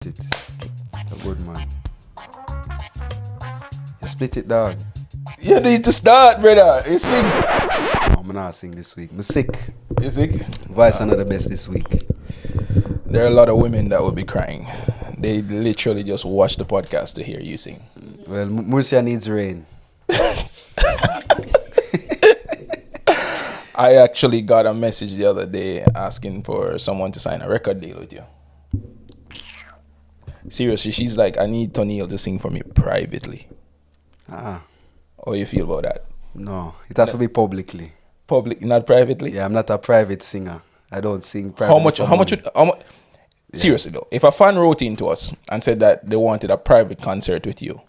it. A good man. You split it, dog. You need to start, brother. You sing. No, I'm not sing this week. I'm sick. You sick? Voice are not the best this week. There are a lot of women that will be crying. They literally just watch the podcast to hear you sing. Well, Murcia needs rain. I actually got a message the other day asking for someone to sign a record deal with you. Seriously, she's like, I need Toniel to sing for me privately. How you feel about that? No, it has to be publicly. Public, not privately? Yeah, I'm not a private singer. I don't sing privately. How much? Seriously though, if a fan wrote into us and said that they wanted a private concert with you,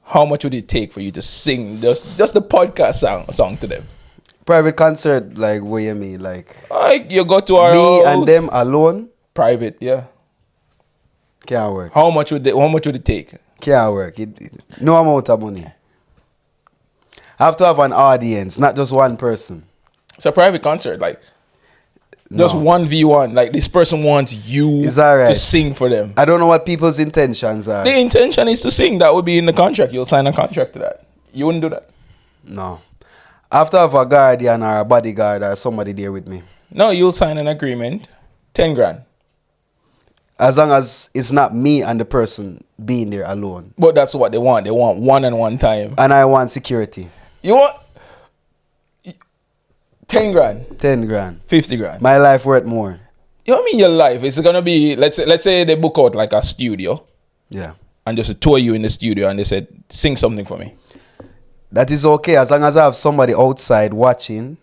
how much would it take for you to sing just the podcast song to them? Private concert, like what you mean? Like you go to our me and them alone? Private, yeah. Can't work. How much would it take? Can't work. No amount of money. I have to have an audience, not just one person. It's a private concert, like just 1v1. Like this person wants you to sing for them. I don't know what people's intentions are. The intention is to sing. That would be in the contract. You'll sign a contract to that. You wouldn't do that? No. I have to have a guardian or a bodyguard or somebody there with me. No, you'll sign an agreement. 10 grand. As long as it's not me and the person being there alone. But that's what they want. They want one-on-one time. And I want security. You want 10 grand? 10 grand. 50 grand. My life worth more. You know what I mean? Your life is gonna be, let's say they book out like a studio. Yeah. And just tour you in the studio and they said, sing something for me. That is okay as long as I have somebody outside watching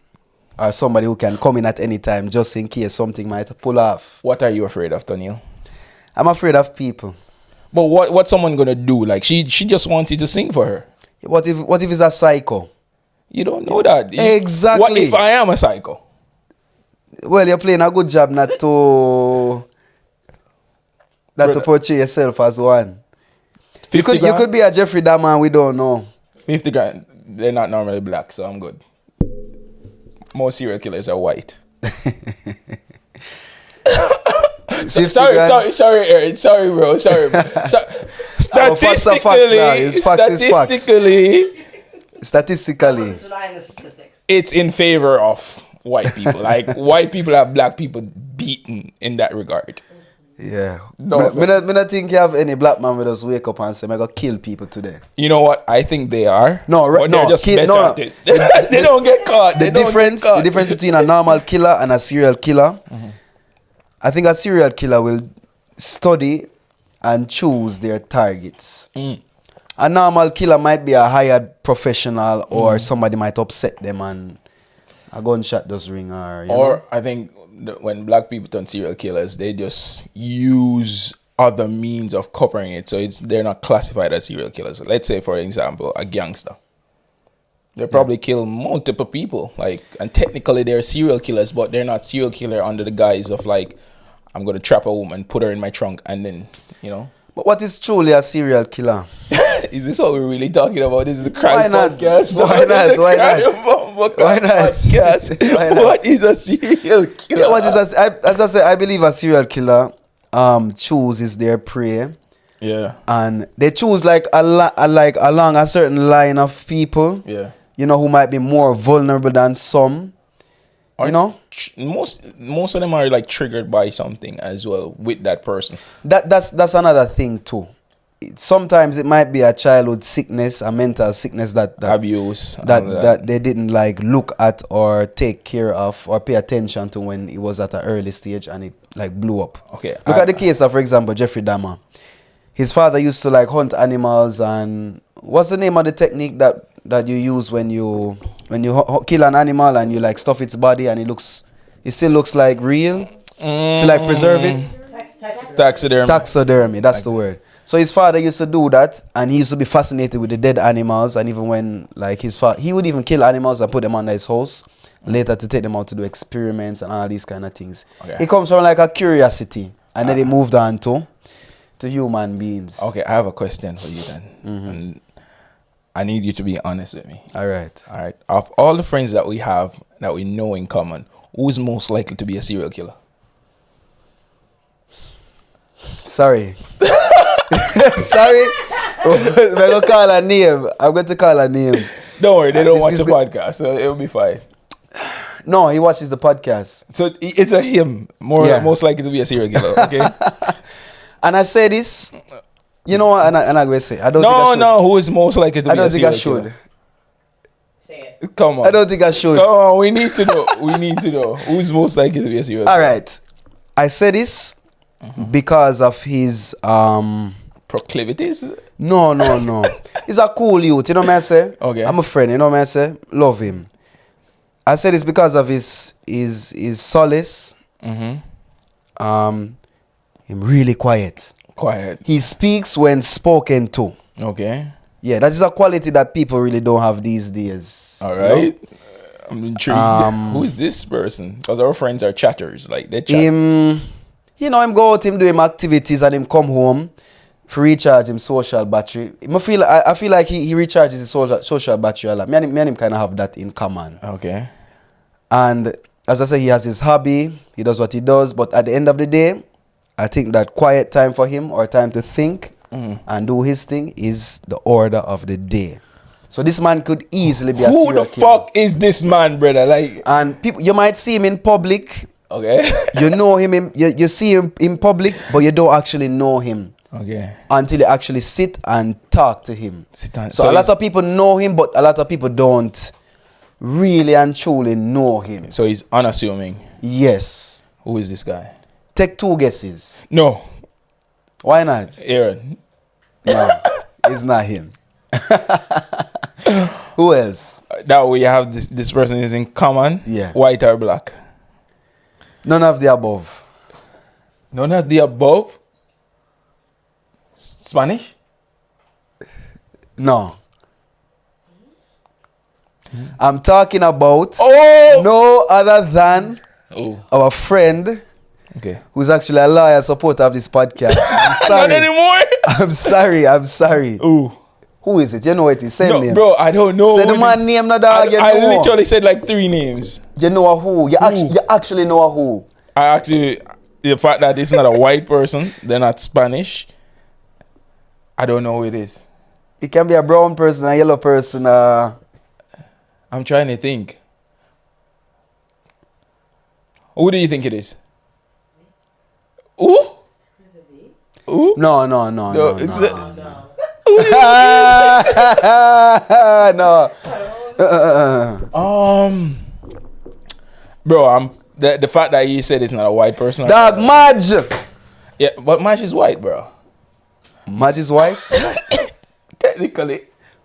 or somebody who can come in at any time just in case something might pull off. What are you afraid of, Toniel? I'm afraid of people. But what's someone gonna do? Like she just wants you to sing for her. What if it's a psycho? You don't know that. Exactly. What if I am a psycho? Well, you're playing a good job not to portray yourself as one. You could be a Jeffrey Dahmer and we don't know. 50 grand. They're not normally black, so I'm good. Most serial killers are white. Sorry, Aaron. Sorry, bro. Statistically, it's in favor of white people. Like white people have black people beaten in that regard. Yeah. I don't think you have any black man with us wake up and say, I'm going to kill people today. You know what? I think they are. No, right. They're just better at it. They don't get caught. The difference between a normal killer and a serial killer, I think a serial killer will study and choose their targets. A normal killer might be a hired professional or somebody might upset them and a gunshot does ring. Or I think when black people turn serial killers, they just use other means of covering it. So they're not classified as serial killers. Let's say, for example, a gangster. They probably kill multiple people. And technically they're serial killers, but they're not serial killer under the guise of I'm going to trap a woman, put her in my trunk, and then, But what is truly a serial killer? Is this what we're really talking about? This is the crime podcast. Why not? What is a serial killer? Yeah, as I said, I believe a serial killer chooses their prey. Yeah. And they choose along a certain line of people. Yeah. Who might be more vulnerable than some. Most of them are triggered by something as well with that person. That's another thing too. Sometimes it might be a childhood sickness, a mental sickness that abuse that they didn't look at or take care of or pay attention to when it was at an early stage and it blew up. Okay. Look at the case of, for example, Jeffrey Dahmer. His father used to hunt animals, and what's the name of the technique that you use when you kill an animal and you stuff its body and it still looks like real to preserve it? Taxidermy, that's the word. So his father used to do that, and he used to be fascinated with the dead animals, and even when his father, he would even kill animals and put them under his house later to take them out to do experiments and all these kind of things. Okay. It comes from a curiosity, and then it moved on to human beings. Okay, I have a question for you then. And I need you to be honest with me. All right. Of all the friends that we have, that we know in common, who's most likely to be a serial killer? Sorry. Sorry. I'm going to call her name. I'm going to call her name. Don't worry, they don't watch the podcast, so it'll be fine. No, he watches the podcast. So it's a him. Most likely to be a serial killer, okay? And I say this, you know what, and I'm going to say, I don't think I should. No, who is most likely to be a serial killer? I don't think I should. Say it. Come on. I don't think I should. Come on, we need to know. We need to know. Who's most likely to be a serial killer? All right. I say this because of his... Proclivities? No. He's a cool youth, you know what I say? Okay. I'm a friend, you know what I say? Love him. I say this because of his solace. Him really quiet. Quiet. He speaks when spoken to. Okay. Yeah, that is a quality that people really don't have these days. All right. I'm intrigued. Who is this person? Because our friends are chatters. Like, they chat. Him go out, him do him activities and him come home to recharge him social battery. I feel like he recharges his social battery a lot. Me and him kind of have that in common. Okay. And as I say, he has his hobby. He does what he does. But at the end of the day, I think that quiet time for him or time to think and do his thing is the order of the day. So this man could easily be a serial killer. Who the fuck is this man, brother? Like, and people, you might see him in public. okay. You know him, you see him in public, but you don't actually know him. Okay. Until you actually sit and talk to him. So a lot of people know him, but a lot of people don't really and truly know him. So he's unassuming. Yes. Who is this guy? Take 2 guesses. No. Why not? Aaron. No, it's not him. Who else? That way you have this person is in common. Yeah. White or black? None of the above. None of the above? Spanish? No. I'm talking about no other than our friend who's actually a loyal supporter of this podcast. I'm sorry. Not anymore? I'm sorry. Ooh. Who is it? You know it is. Same name. Bro, I don't know. Say the man name, no dog. I literally said like 3 names. You know a who? You actually know a who? The fact that it's not a white person, they're not Spanish, I don't know who it is. It can be a brown person, a yellow person. I'm trying to think. Who do you think it is? Who? Who? No. It's No. Bro, the fact that you said it's not a white person. Dog, Madge. Yeah, but Madge is white, bro. Madge is white?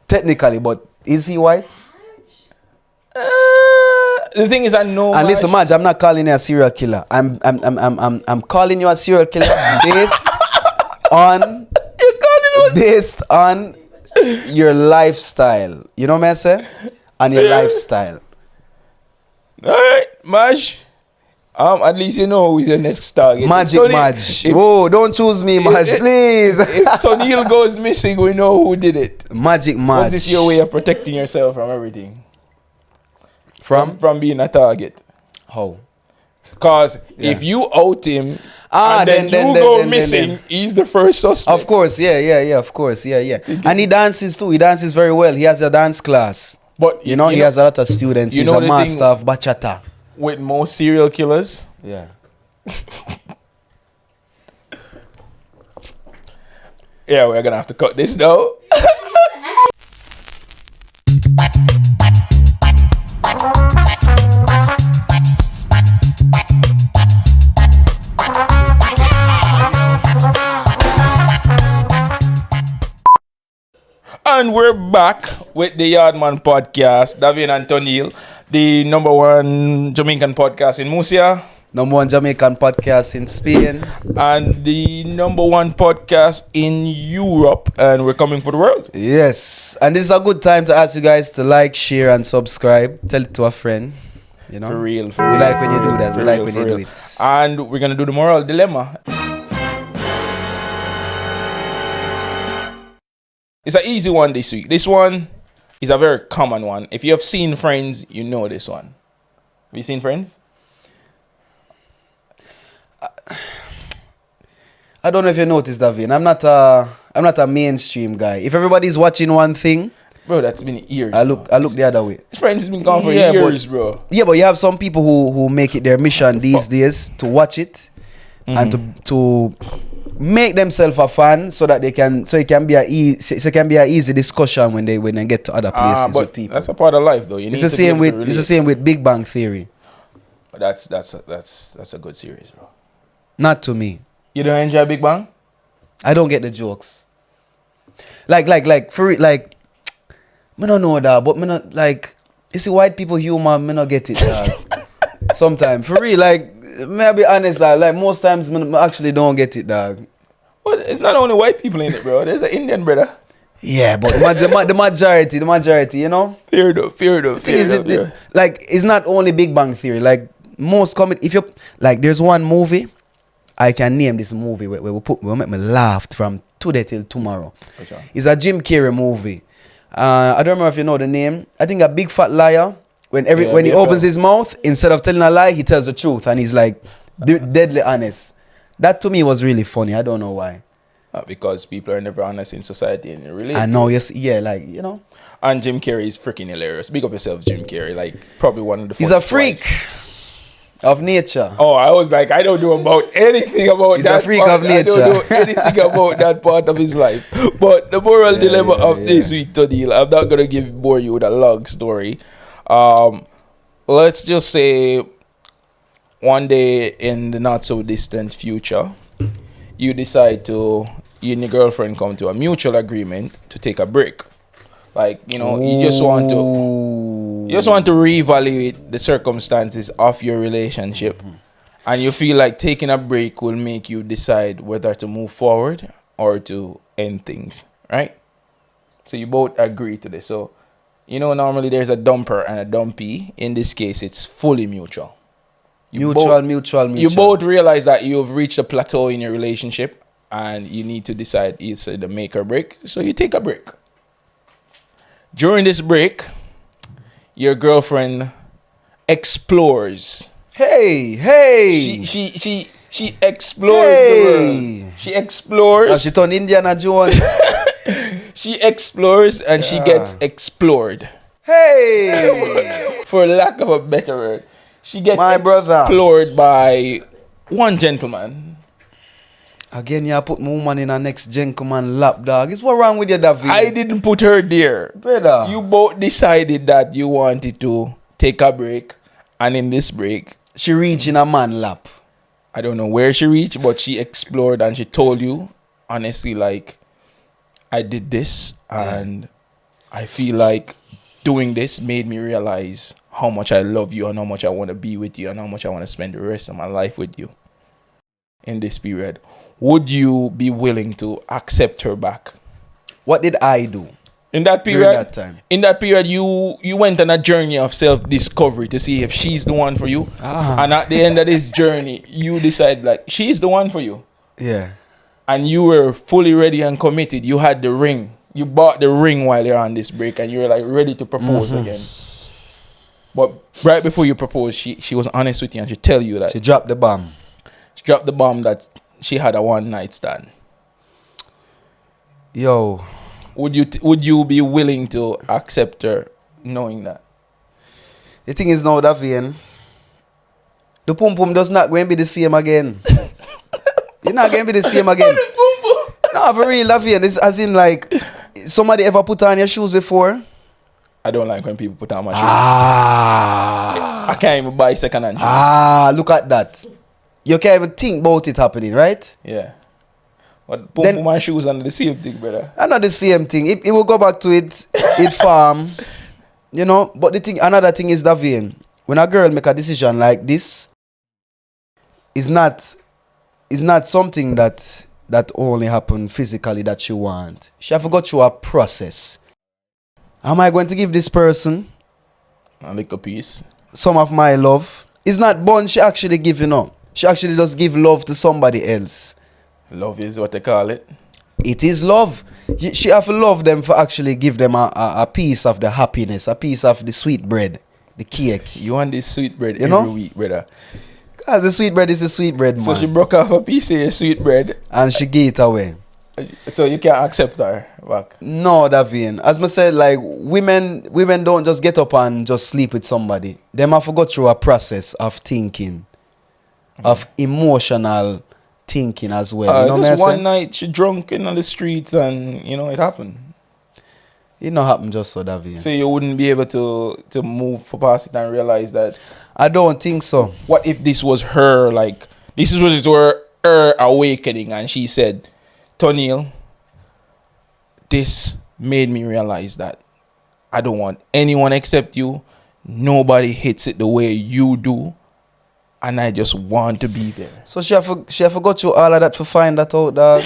Technically, but is he white? The thing is, I know. And listen, Madge, I'm not calling you a serial killer. I'm calling you a serial killer based on your lifestyle. You know what I say? On your lifestyle. All right, Madge. At least you know who's the next target. Magic Madge. Whoa, don't choose me, Madge, please. If Tonil goes missing, we know who did it. Magic Madge. Was this your way of protecting yourself from everything? From being a target. How? Because if you out him and then you go missing, he's the first suspect. Of course, yeah, of course, yeah. And he dances too. He dances very well. He has a dance class. But he has a lot of students. He's a master of bachata. With most serial killers, yeah. Yeah, we're gonna have to cut this though. And we're back with the Yaadman Podcast. David and Tonil, the number 1 Jamaican podcast in Murcia. Number 1 Jamaican podcast in Spain. And the number 1 podcast in Europe. And we're coming for the world. Yes. And this is a good time to ask you guys to like, share, and subscribe. Tell it to a friend. You know? For real. We like when you do that. We like when you do it. And we're going to do the moral dilemma. It's an easy one this week. This one is a very common one. If you have seen Friends, you know this one. Have you seen Friends? I I don't know if you noticed that, Vin. I'm not a mainstream guy. If everybody's watching one thing, Bro, that's been years. I look the other way. His friends has been gone for years, bro. Yeah, but you have some people who make it their mission these days to watch it and to make themselves a fan so that it can be a easy discussion when they get to other places But with people. that's a part of life, though. It's the same with Big Bang Theory. But that's a good series, bro. Not to me. You don't enjoy Big Bang? I don't get the jokes. Like for it, like I don't know that, but me not like you see white people humor, me not get it. Dog. Sometimes for real, like may I be honest, dog, like most times me actually don't get it, dog. Well, it's not only white people in it, bro. There's an Indian brother. Yeah, but the majority, you know. Fair enough. Like it's not only Big Bang Theory. Like most comedy, if you like, there's one movie I can name this movie where we'll make me laugh from today till tomorrow. Okay. It's a Jim Carrey movie. I don't remember if you know the name. I think A Big Fat Liar. When he opens his mouth, instead of telling a lie, he tells the truth, and he's like deadly honest. That to me was really funny. I don't know why. Because people are never honest in society and really. I know, yes, yeah, like you know. And Jim Carrey is freaking hilarious. Big up yourself, Jim Carrey. Like probably one of the. He's a freak of nature. Oh, I was like, I don't know about anything about He's that. He's a freak part. of nature. I don't know anything about that part of his life. But the moral dilemma of this week, Todil, I'm not gonna bore you with a long story. Let's just say one day in the not so distant future, you decide you and your girlfriend come to a mutual agreement to take a break. Like, you know, you just want to reevaluate the circumstances of your relationship. And you feel like taking a break will make you decide whether to move forward or to end things, right? So you both agree to this. So, you know, normally there's a dumper and a dumpee. In this case, it's fully mutual. Mutual. You both realize that you've reached a plateau in your relationship and you need to decide either to make or break. So you take a break. During this break, your girlfriend explores. Hey. She explores the world. She explores. She turned Indiana Jones. She explores and she gets explored. Hey. For lack of a better word. She gets brother. Explored by one gentleman. Again, you put my woman in her next gentleman lap, dog. Is what wrong with you, David? I didn't put her there. Brother. You both decided that you wanted to take a break. And in this break, she reached in a man lap. I don't know where she reached, but she explored and she told you, honestly, like, I did this and I feel like doing this made me realize how much I love you and how much I want to be with you and how much I want to spend the rest of my life with you in this period. Would you be willing to accept her back? What did I do? In that period, during that time? In that period, you went on a journey of self-discovery to see if she's the one for you. And at the end of this journey, you decide like she's the one for you. Yeah. And you were fully ready and committed. You had the ring. You bought the ring while you're on this break and you were like ready to propose again. But right before you proposed, she was honest with you and she tell you that she dropped the bomb. She dropped the bomb that she had a one night stand. Yo. Would you be willing to accept her knowing that? The thing is now, Davian, the pum pum does not going to be the same again. You're not going to be the same again. No, for real, Davian. It's as in like, somebody ever put on your shoes before? I don't like when people put on my shoes. I can't even buy second-hand shoes. Look at that. You can't even think about it happening, right? Yeah. But put my shoes under the same thing, brother. Not the same thing. It will go back to it farm. You know, but another thing is, Davian, when a girl make a decision like this, it's not something that only happen physically that she want. She have to go through a process. Am I going to give this person a little piece? Some of my love? It's not born she actually giving up. She actually does give love to somebody else. Love is what they call it. It is love. She have to love them for actually give them a piece of the happiness, a piece of the sweet bread, the cake. You want this sweet bread every week, brother. As the sweetbread is the sweetbread, man. So she broke off a piece of your sweetbread. And she gave it away. So you can't accept her back. No, Davian. As I said, like women don't just get up and just sleep with somebody. Them have to go through a process of thinking, of emotional thinking as well. You know just what I one night she drunk in on the streets and it happened. It not happen just so, Davian. So you wouldn't be able to move past it and realize that. I don't think so. What if this was her, like, this was her awakening and she said, Tonil, this made me realize that I don't want anyone except you. Nobody hits it the way you do. And I just want to be there. So she have to go through all of that to find that out, dog.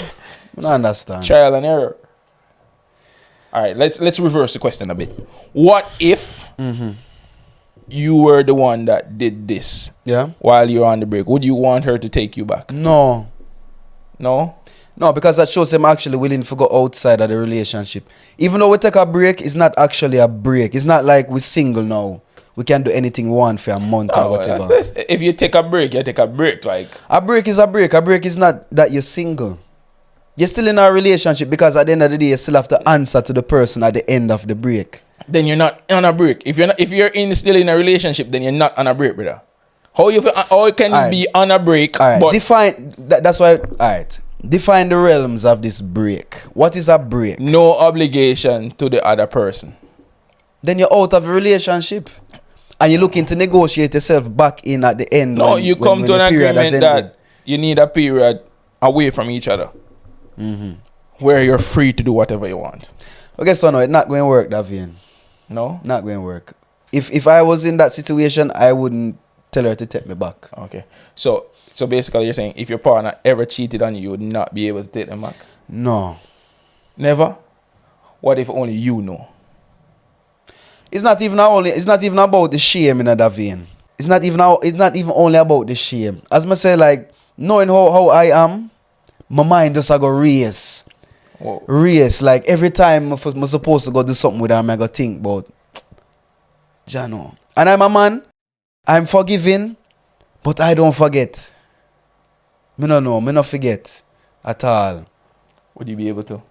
I don't understand. Trial and error. All right, let's reverse the question a bit. What if you were the one that did this while you're on the break? Would you want her to take you back? No. No? No, because that shows him actually willing to go outside of the relationship. Even though we take a break, it's not actually a break. It's not like we're single now. We can do anything we want for a month or whatever. If you take a break, you take a break. Like, a break is a break. A break is not that you're single. You're still in a relationship because at the end of the day, you still have to answer to the person at the end of the break. Then you're not on a break. If you're still in a relationship, then you're not on a break, brother. How can you be on a break? All right. But That's why. All right. Define the realms of this break. What is a break? No obligation to the other person. Then you're out of a relationship. And you're looking to negotiate yourself back in at the end. No, you come to an agreement that you need a period away from each other. Where you're free to do whatever you want. Okay, so no, it's not going to work, Davian. No? Not going to work. If I was in that situation, I wouldn't tell her to take me back. Okay. So basically you're saying if your partner ever cheated on you, you would not be able to take them back? No. Never? What if only you know? It's not even about the shame in that vein. It's not even only about the shame. As I say, like, knowing how I am, my mind just go race. Whoa. Race. Like every time I'm supposed to go do something with her, I go think about Jano. And I'm a man, I'm forgiving, but I don't forget. Me no know, me not forget at all. Would you be able to?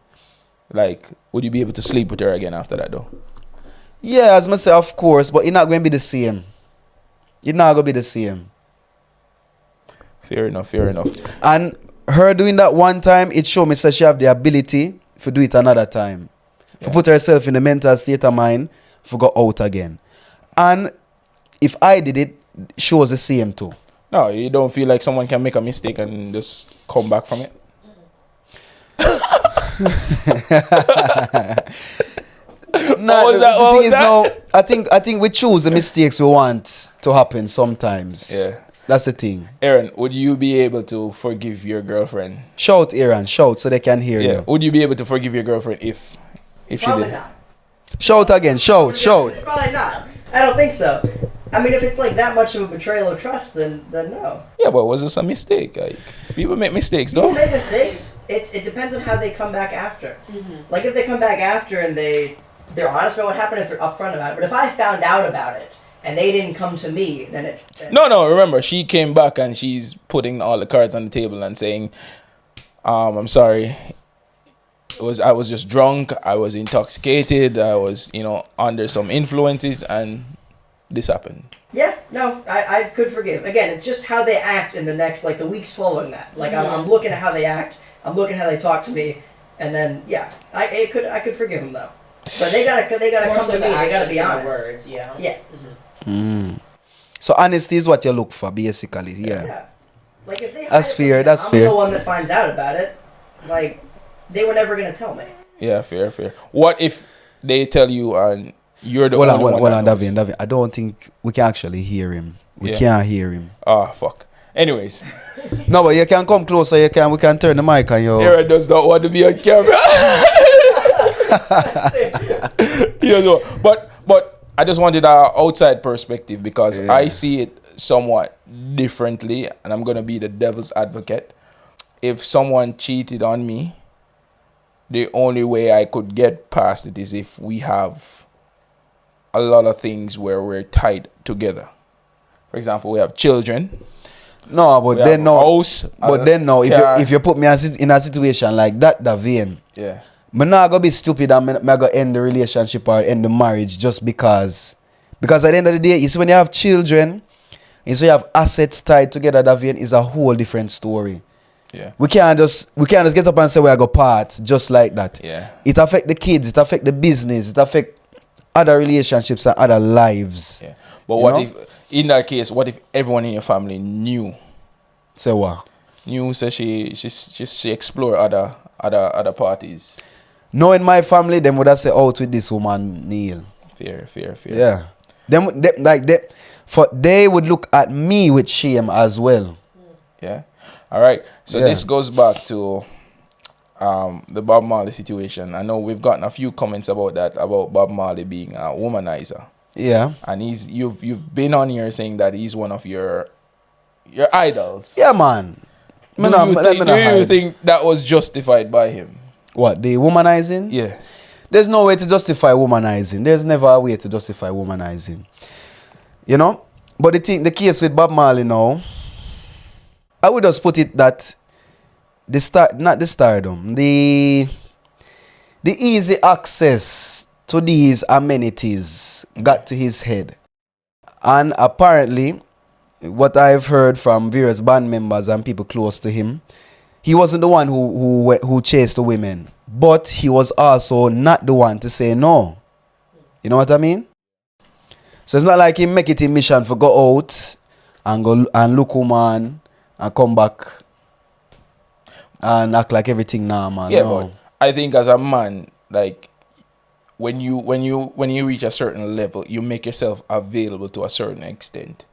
Would you be able to sleep with her again after that though? Yeah, as I say, of course, but it's not going to be the same. It's not going to be the same. Fair enough. And her doing that one time, it showed me that she have the ability to do it another time. To put herself in the mental state of mind, to go out again. And if I did it, shows the same too. No, you don't feel like someone can make a mistake and just come back from it? I think we choose the mistakes we want to happen sometimes. Yeah. That's the thing. Aaron, would you be able to forgive your girlfriend? Shout, Aaron, shout so they can hear you. Would you be able to forgive your girlfriend if she did? Not. Shout again, shout. Probably not. I don't think so. I mean, if it's like that much of a betrayal of trust, then no. Yeah, but was this a mistake? Like, people make mistakes, People though. make mistakes. It depends on how they come back after. Like if they come back after and they're honest about what happened, if they're upfront about it. But if I found out about it and they didn't come to me, then No, remember, she came back and she's putting all the cards on the table and saying, I'm sorry. I was just drunk, I was intoxicated, I was, under some influences, and this happened. Yeah, no, I could forgive. Again, it's just how they act in the next, the weeks following that. Like, I'm looking at how they act, I'm looking at how they talk to me, and then, I could forgive them, though. But they gotta come to me, they gotta be honest. Words, yeah. Yeah. So honesty is what you look for, basically, yeah. Like, if they That's fair, I'm the one that finds out about it. Like, they were never gonna tell me. Yeah, fair. What if they tell you and you're the only one? Hold on, David. I don't think we can actually hear him. We can't hear him. Fuck. Anyways. No, but you can come closer. We can turn the mic on you. Aaron does not want to be on camera. But I just wanted an outside perspective because I see it somewhat differently, and I'm gonna be the devil's advocate. If someone cheated on me, the only way I could get past it is if we have a lot of things where we're tied together. For example, we have children. No, but We then have no. house, But then no, car. if you put me in a situation like that, Davian, Yeah. I'm not gonna be stupid and I'm gonna end the relationship or end the marriage just because. Because at the end of the day, it's when you have children, it's when you have assets tied together, Davian, is a whole different story. Yeah. We can't just get up and say we're gonna part just like that. Yeah. It affect the kids, it affect the business, it affect other relationships and other lives. Yeah. But You what know? if, in that case, what if everyone in your family knew? Say what? Knew, so she explore other parties. Knowing my family, them would have say out with this woman, Neil. Fair. Yeah. They would look at me with shame as well. Yeah. All right. So Yeah. this goes back to the Bob Marley situation. I know we've gotten a few comments about that, about Bob Marley being a womanizer. Yeah. And you've been on here saying that he's one of your idols. Yeah, man. Do you think that was justified by him? What, the womanizing? Yeah. There's no way to justify womanizing. There's never a way to justify womanizing. You know? But the case with Bob Marley now, I would just put it that not the stardom, the easy access to these amenities got to his head. And apparently, what I've heard from various band members and people close to him, he wasn't the one who chased the women, but he was also not the one to say no. You know what I mean? So it's not like he make it a mission for go out and go and look woman and come back and act like everything normal. Yeah, no. but I think as a man, like when you reach a certain level, you make yourself available to a certain extent.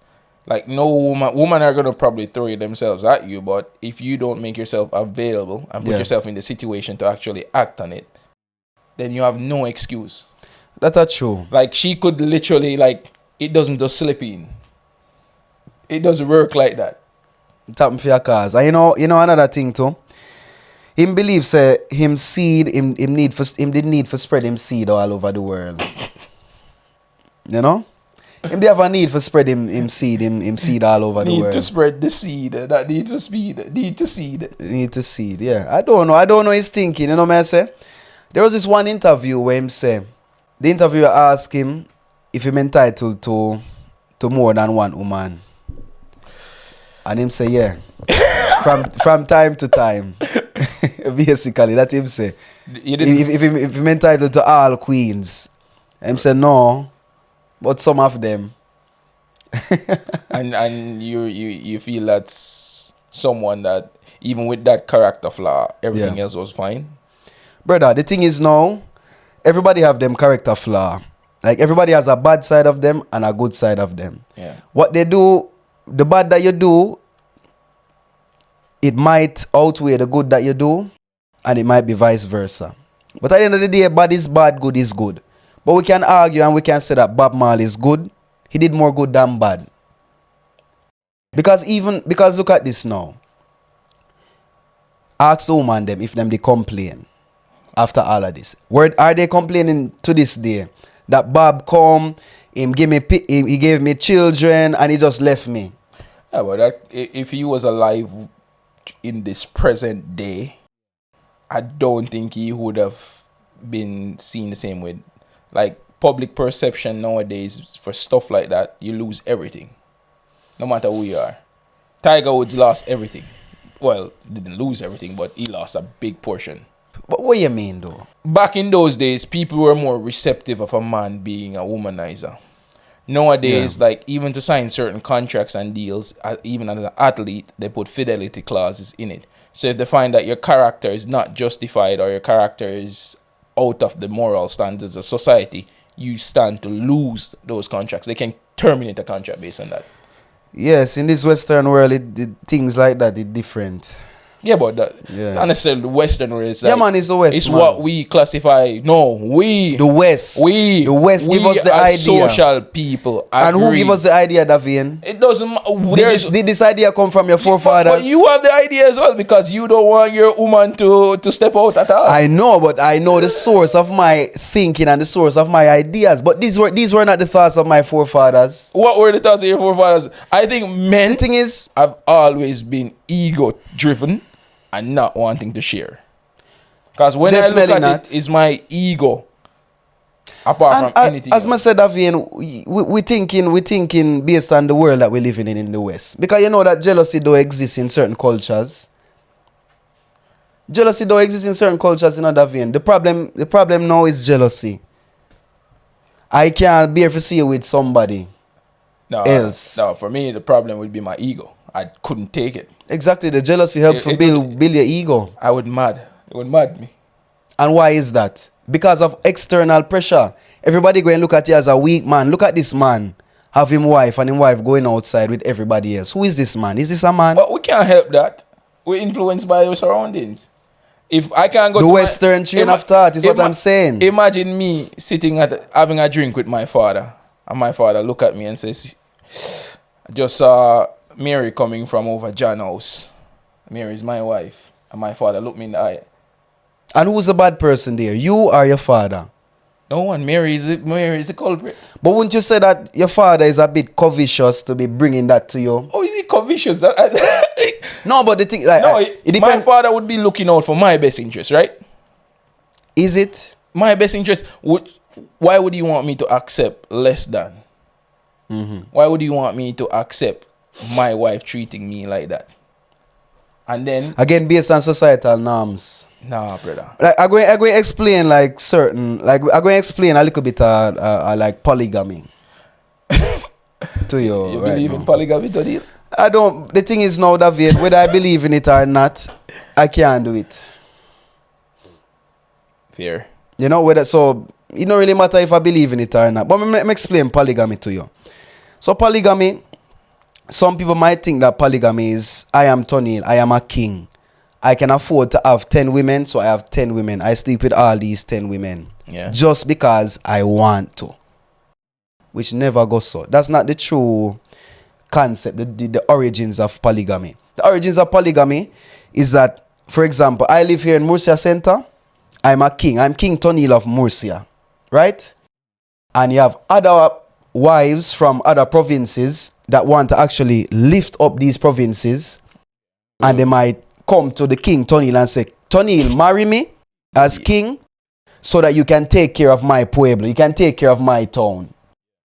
Like no woman are gonna probably throw themselves at you, but if you don't make yourself available and put yourself in the situation to actually act on it, then you have no excuse. That's true. Like she could literally, like, it doesn't just slip in. It doesn't work like that. It happen for your cause. And you know another thing too. Him believes him did need for spread him seed all over the world. You know? Him they have a need for spread him seed all over the world. Need to spread the seed. That need to speed. Need to seed. Need to seed, yeah. I don't know his thinking, you know what I say? There was this one interview where him say, the interviewer asked him if him entitled to more than one woman. And him say, yeah. from time to time. Basically, that him say. If him entitled to all queens. Him say no. But some of them. and you feel that's someone that even with that character flaw, everything else was fine. Brother, the thing is now, everybody have them character flaw. Like everybody has a bad side of them and a good side of them. Yeah. What they do, the bad that you do, it might outweigh the good that you do, and it might be vice versa. But at the end of the day, bad is bad, good is good. But we can argue and we can say that Bob Marley is good. He did more good than bad. Because look at this now. Ask the woman them if they complain after all of this. Are they complaining to this day that Bob come, he gave me children and he just left me? Yeah, but that, if he was alive in this present day, I don't think he would have been seen the same way. Like public perception nowadays for stuff like that, you lose everything, no matter who you are. Tiger Woods lost everything. Well, didn't lose everything, but he lost a big portion. But what you mean though? Back in those days, people were more receptive of a man being a womanizer. Nowadays, like even to sign certain contracts and deals, even as an athlete, they put fidelity clauses in it. So if they find that your character is not justified or your character is out of the moral standards of society, you stand to lose those contracts. They can terminate a contract based on that. Yes, in this Western world, things like that is different. Yeah, but that Yeah. not necessarily the Western race. Yeah, man, it's the West, It's man. what we classify. No, we. The West. We. The West give us the as idea. social people. And who agree. give us the idea, Davian? It doesn't matter. Did this idea come from your forefathers? But you have the idea as well because you don't want your woman to step out at all. I know, but I know the source of my thinking and the source of my ideas. But these were not the thoughts of my forefathers. What were the thoughts of your forefathers? I think men The thing is, have always been ego driven and not wanting to share. Because when I look Definitely at not. it, it's my ego. Apart and, from anything as I else. said, Davian, we thinking based on the world that we're living in the West. Because you know that jealousy don't exist in certain cultures. Jealousy don't exist in certain cultures, Davian. The problem now is jealousy. I can't bear to see you with somebody else. No, for me, the problem would be my ego. I couldn't take it. Exactly, the jealousy helps to build your ego. I would mad. It would mad me. And why is that? Because of external pressure. Everybody going to look at you as a weak man. Look at this man. Have him wife and him wife going outside with everybody else. Who is this man? Is this a man? But we can't help that. We're influenced by our surroundings. If I can't go The to Western train of thought is what I'm saying. Imagine me sitting having a drink with my father. And my father look at me and says, I just saw Mary coming from over John's house. Mary is my wife. And my father looked me in the eye. And who's the bad person there? You or your father? No one. Mary is the culprit. But wouldn't you say that your father is a bit covetous to be bringing that to you? Oh, is he covetous? No, but the thing, like, No, it my depends. father would be looking out for my best interest, right? Is it? My best interest. Why would you want me to accept less than? Why would you want me to accept my wife treating me like that? And then Again, based on societal norms. nah, brother. Like I'm going to explain like certain, like I'm going to explain a little bit like polygamy to you. You right believe now. in polygamy, Tony? I don't. The thing is now, David, whether I believe in it or not, I can't do it. Fair. You know whether so it don't really matter if I believe in it or not. But let me explain polygamy to you. So polygamy, some people might think that polygamy is I am Tony, I am a king. I can afford to have 10 women, so I have 10 women. I sleep with all these 10 women. Yeah. Just because I want to. Which never goes so. That's not the true concept, the origins of polygamy. The origins of polygamy is that, for example, I live here in Murcia Center. I'm a king. I'm King Tonil of Murcia. Right? And you have other wives from other provinces that want to actually lift up these provinces. And they might come to the King Tonil and say, Tonil, marry me as king so that you can take care of my pueblo. You can take care of my town.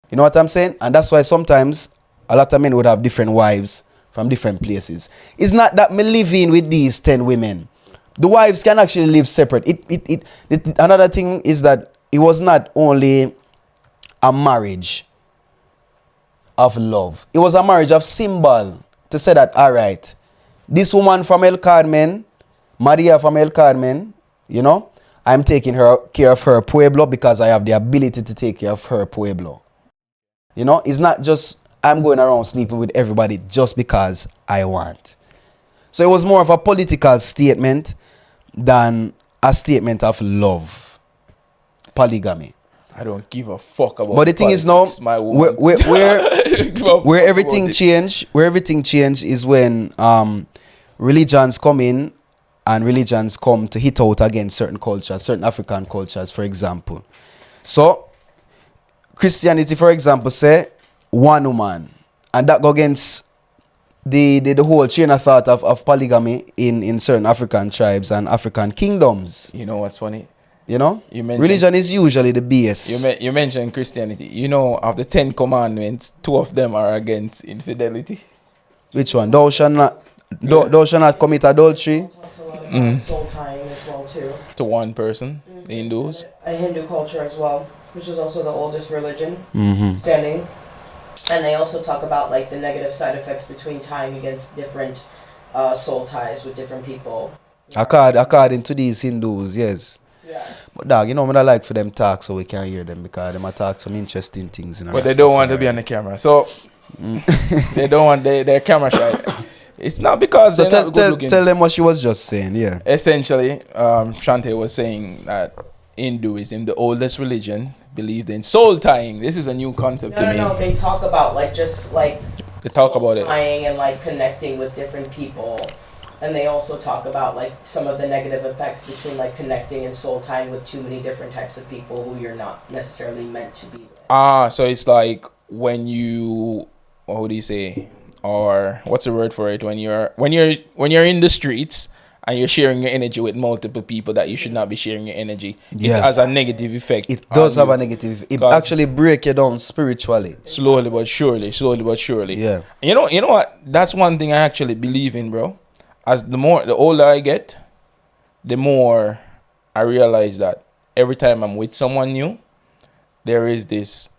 You know what I'm saying? And that's why sometimes a lot of men would have different wives from different places. It's not that me living with these 10 women. The wives can actually live separate. Another thing is that it was not only a marriage of love. It was a marriage of symbol to say that, all right, this woman from El Carmen, Maria from El Carmen, you know, I'm taking care of her pueblo because I have the ability to take care of her pueblo. You know, it's not just I'm going around sleeping with everybody just because I want. So it was more of a political statement than a statement of love. Polygamy. I don't give a fuck about. But the thing is now, my woman. where everything changed is when religions come in and religions come to hit out against certain cultures, certain African cultures, for example. So Christianity, for example, say one woman, and that go against the whole chain of thought of polygamy in certain African tribes and African kingdoms. You know what's funny? You know, You mentioned- religion is usually the base. You mentioned Christianity. You know, of the 10 commandments, 2 of them are against infidelity. Which one? Thou shalt not commit adultery. Talks a lot about soul tying as well too. To one person, the Hindus. A Hindu culture as well, which is also the oldest religion standing. And they also talk about like the negative side effects between tying against different soul ties with different people. According to these Hindus, yes. Yeah. But dog, you know what I like for them talk so we can hear them because them talk some interesting things. But they don't want to be on the camera. So, they don't want their camera shy. It's not because So they're not good looking. tell them what she was just saying, yeah. Essentially, Shante was saying that Hinduism, the oldest religion, believed in soul tying. This is a new concept to me. No, they talk about like just like They talk about it. tying and like connecting with different people. And they also talk about like some of the negative effects between like connecting and soul tying with too many different types of people who you're not necessarily meant to be with. So it's like when you, what do you say, or what's the word for it, when you're in the streets and you're sharing your energy with multiple people that you should not be sharing your energy. Yeah. It has a negative effect. It does on have you. a negative. It 'Cause actually break you down spiritually. slowly but surely. Yeah. You know what? That's one thing I actually believe in, bro. As the older I get, the more I realize that every time I'm with someone new, there is this,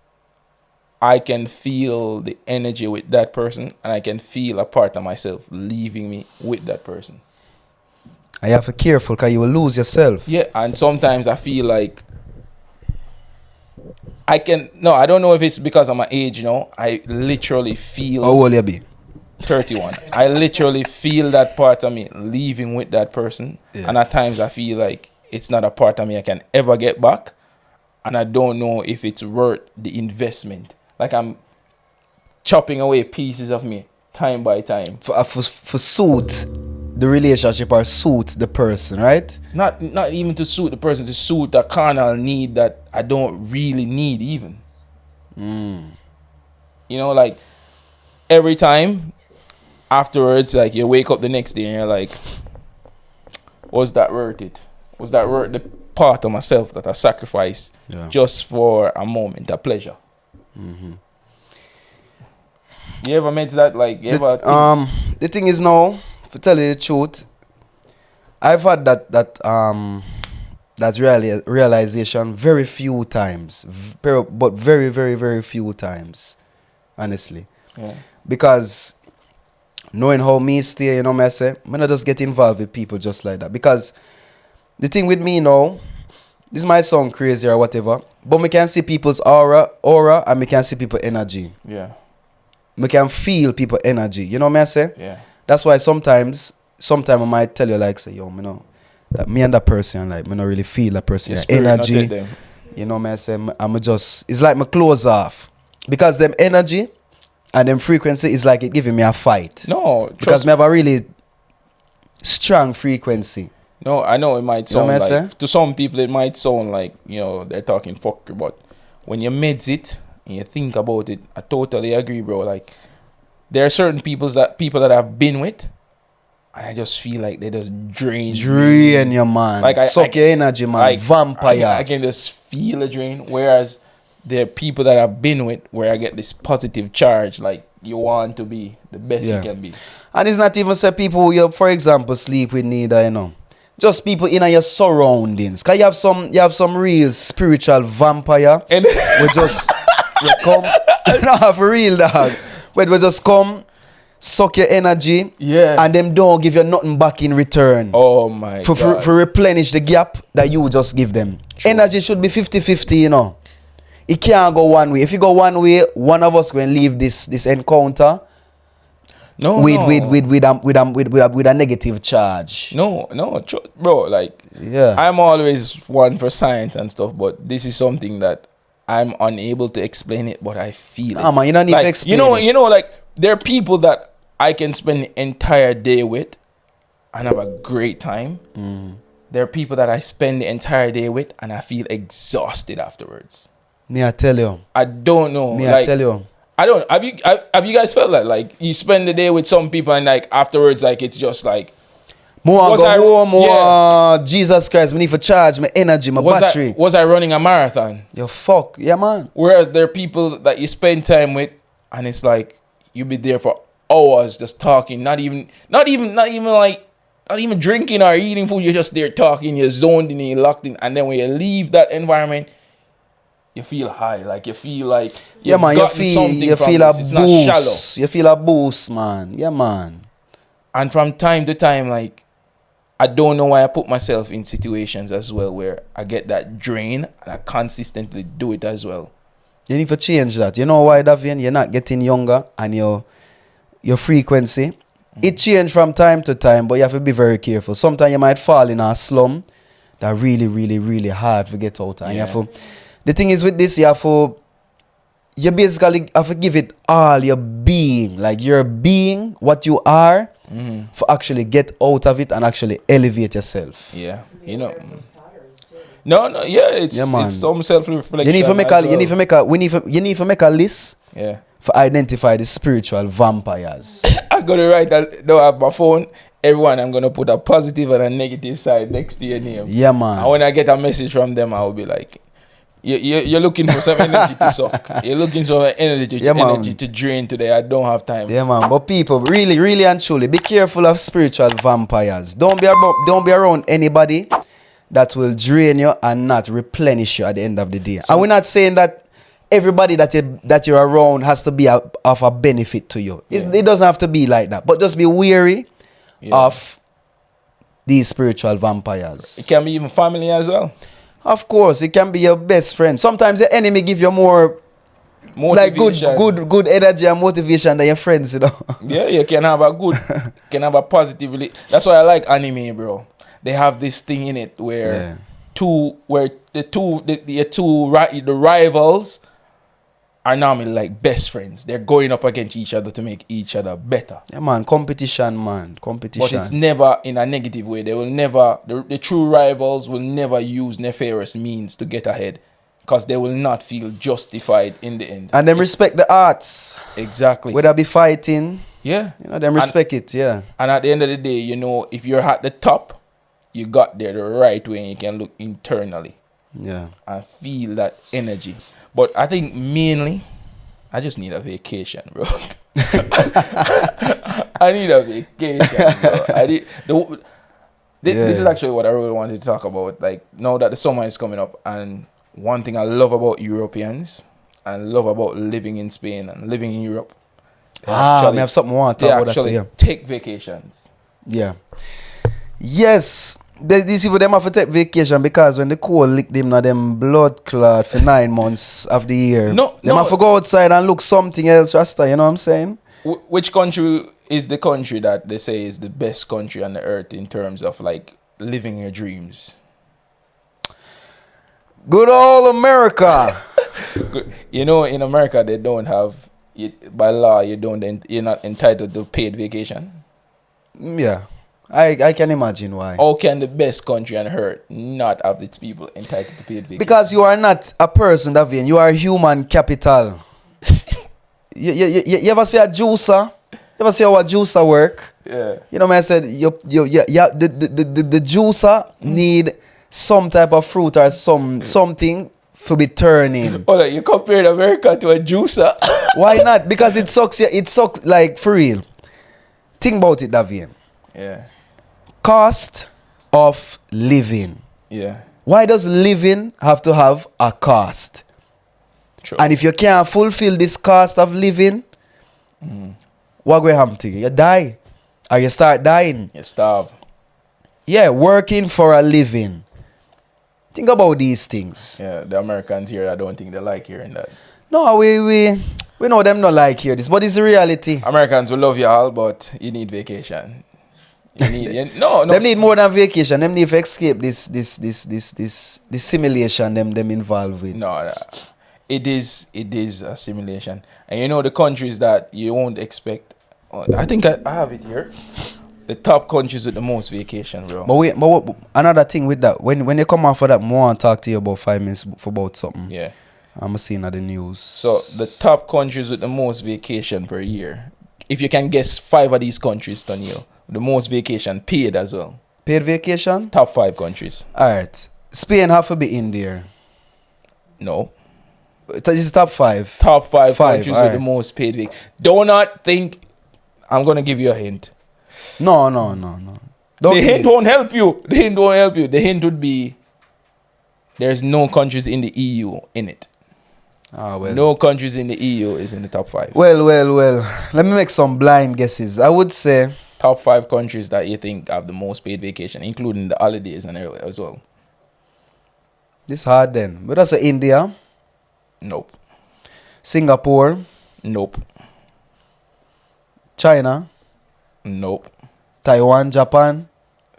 I can feel the energy with that person, and I can feel a part of myself leaving me with that person. And you have to be careful because you will lose yourself. Yeah, and sometimes I feel like I don't know if it's because of my age, I literally feel How old you be? 31. I literally feel that part of me leaving with that person. Yeah. And at times I feel like it's not a part of me I can ever get back. And I don't know if it's worth the investment. Like I'm chopping away pieces of me time by time. For suit the relationship or suit the person, right? Not even to suit the person, to suit a carnal need that I don't really need even. Like every time afterwards, like you wake up the next day and you're like, was that worth it? Was that worth the part of myself that I sacrificed just for a moment, a pleasure? You ever met that? Like, you ever think? The thing is now, to tell you the truth, I've had that realization very few times, but very, very, very few times, honestly. Yeah. Because knowing how me stay, me I say, I'm not just get involved with people just like that. Because the thing with me now, this might sound crazy or whatever, but we can see people's aura, and we can see people energy. Yeah. We can feel people energy. You know what I say? Yeah. That's why sometimes I might tell you like say, yo, that me and that person, like, me not really feel that person energy. You know what I say? I'm just, it's like my clothes off. Because them energy and them frequency is like it giving me a fight. No, because me have a really strong frequency. No, I know it might sound You know what I like, say? to some people it might sound like, they're talking fuckery, but when you meds it and you think about it, I totally agree, bro. Like, there are certain people that I've been with, and I just feel like they just drain your man. Like suck your energy, man. Like, Vampire. I can just feel a drain. Whereas there are people that I've been with where I get this positive charge, like you want to be the best you can be. And it's not even say people who you, for example, sleep with neither, Just people in your surroundings. Cause you have some real spiritual vampire. And we come. No, for real, dog. Where we just come, suck your energy, and them don't give you nothing back in return. Oh my God. For replenish the gap that you just give them. True. Energy should be 50-50, It can't go one way. If you go one way, one of us will leave this encounter with a negative charge. No, bro. Like, I'm always one for science and stuff, but this is something that I'm unable to explain it, but I feel it. Man, you don't need to explain it. Like there are people that I can spend the entire day with and have a great time. There are people that I spend the entire day with and I feel exhausted afterwards. Me, I tell you. I don't know. I tell you. I don't. Have you guys felt that? Like you spend the day with some people and like afterwards, like it's just like. Jesus Christ, me need to charge my energy, my battery. Was I running a marathon? You fuck, yeah, man. Whereas there are people that you spend time with, and it's like you be there for hours just talking, not even drinking or eating food. You're just there talking, you're zoned in, you're locked in, and then when you leave that environment, you feel high, like you feel like you feel a it's boost. Not shallow. You feel a boost, man. Yeah, man. And from time to time, like. I don't know why I put myself in situations as well where I get that drain and I consistently do it as well. You need to change that. You know why, Davian? You're not getting younger and your frequency It change from time to time, but you have to be very careful. Sometimes you might fall in a slum that really, really, really hard to get out. And you have to, the thing is with this, you basically have to give it all your being, like your being, what you are, for actually get out of it and actually elevate yourself. Yeah, you know. No, yeah, it's some self-reflection. You need to make a list. Yeah. For identify the spiritual vampires. I'm gonna write that down on my phone. Everyone, I'm gonna put a positive and a negative side next to your name. Yeah, man. And when I get a message from them, I will be like, "You're looking for some energy to suck. You're looking for energy to drain today. I don't have time." Yeah, man. But people, really, really and truly, be careful of spiritual vampires. Don't be around anybody that will drain you and not replenish you at the end of the day. And we're not saying that everybody that you're around has to be of a benefit to you. It doesn't have to be like that. But just be wary of these spiritual vampires. It can be even family as well. Of course, it can be your best friend. Sometimes the enemy give you more motivation. Like good energy and motivation than your friends, you know. Yeah, you can have a positive That's why I like anime, bro. They have this thing in it where the rivals are normally like best friends. They're going up against each other to make each other better. Yeah, man. Competition. But it's never in a negative way. They will never, the true rivals will never use nefarious means to get ahead, because they will not feel justified in the end. And them respect the arts. Exactly. Whether be fighting. Yeah. You know, them respect it, yeah. And at the end of the day, you know, if you're at the top, you got there the right way and you can look internally. Yeah. And feel that energy. But I think mainly, I just need a vacation, bro. I need a vacation, bro. This is actually what I really wanted to talk about. Like, now that the summer is coming up, and one thing I love about Europeans and love about living in Spain and living in Europe. I have something I want to talk about that too. Take vacations. Yeah. Yes. These people, them have to take vacation because when the cold lick them, now them blood clot for 9 months of the year. Them have to go outside and look something else, Rasta, you know what I'm saying? Which country is the country that they say is the best country on the earth in terms of like living your dreams? Good old America. You know, in America they don't have, by law you're not entitled to paid vacation. Yeah. I can imagine why. How can the best country on earth not have its people entitled to paid vacation? Because you are not a person, Davian. You are human capital. you ever see a juicer? You ever see how a juicer work? Yeah. You know, man, I said the juicer need some type of fruit or something to be turning. Hold on, you compared America to a juicer. Why not? Because it sucks like for real. Think about it, Davian. Yeah. Cost of living. Yeah. Why does living have to have a cost? True. And if you can't fulfill this cost of living, what will happen to you? You die. Or you start dying. You starve. Yeah, working for a living. Think about these things. Yeah, the Americans here, I don't think they like hearing that. No, we know them not like hear this, but it's the reality. Americans will love you all, but you need vacation. You need Them need more than vacation. Them need to escape this simulation them involved with. No, it is a simulation. And you know the countries that you won't expect. I think I have it here. The top countries with the most vacation, bro. But another thing with that, when you come off of that, I want to talk to you about 5 minutes for about something. Yeah. I'm seeing at the news. So the top countries with the most vacation per year. If you can guess 5 of these countries, Tonio, the most vacation paid as well. Paid vacation? Top 5 countries. Alright. Spain have to be in there. No. This is top 5. Top 5 countries with the most paid vacation. Do not think I'm gonna give you a hint. No. The hint won't help you. The hint would be there's no countries in the EU in it. Well. No countries in the EU is in the top 5. Well. Let me make some blind guesses. I would say top 5 countries that you think have the most paid vacation, including the holidays and everything as well. This hard then. But that's India. Nope. Singapore. Nope. China. Nope. Taiwan, Japan?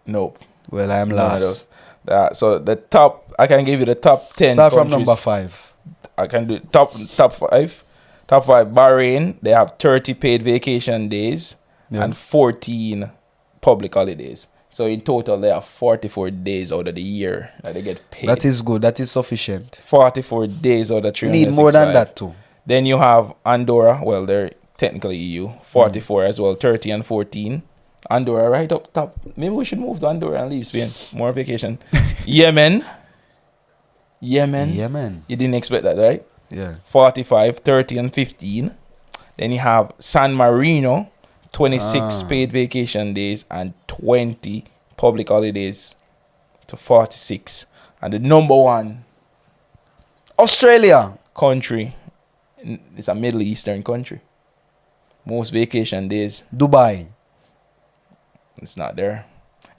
Nope. Well, I'm None of last. those. So the top, I can give you the top 10 Start from countries. number 5. I can do top 5. Top 5, Bahrain, they have 30 paid vacation days and 14 public holidays. So in total, they have 44 days out of the year that they get paid. That is good. That is sufficient. 44 days out of You 365. need more than that too. Then you have Andorra. Well, they're technically EU. 44 as well. 30 and 14. Andorra right up top. Maybe we should move to Andorra and leave Spain. More vacation. Yemen. Yemen. You didn't expect that, right? Yeah. 45, 30 and 15. Then you have San Marino. 26 paid vacation days and 20 public holidays to 46. And the number one Australia. country, it's a Middle Eastern country. Most vacation days, Dubai. it's not there.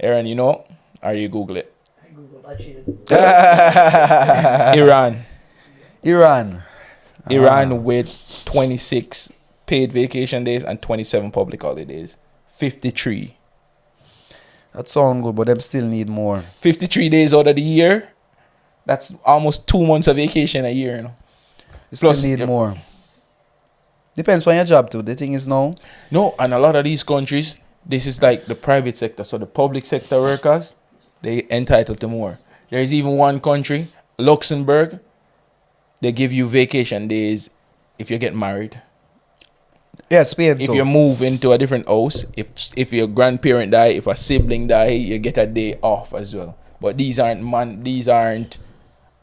Aaron, you know, or you Google it. I googled. I cheated. Iran with 26 paid vacation days and 27 public holidays. 53. That sounds good, but them still need more. 53 days out of the year. That's almost 2 months of vacation a year, you know. Still Plus, need yep. more. Depends on your job too. The thing is now. No, and a lot of these countries, this is like the private sector. So the public sector workers, they entitled to more. There is even one country, Luxembourg, they give you vacation days if you get married. Yeah, Spain If too. you move into a different house, if your grandparent die, if a sibling die, you get a day off as well. But these aren't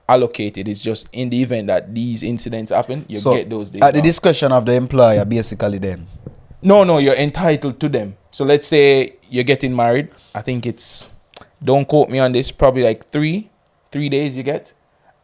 allocated. It's just in the event that these incidents happen, you get those days at the off. discretion of the employer, basically then. No, you're entitled to them. So let's say you're getting married. I think it's, don't quote me on this, probably like three days you get.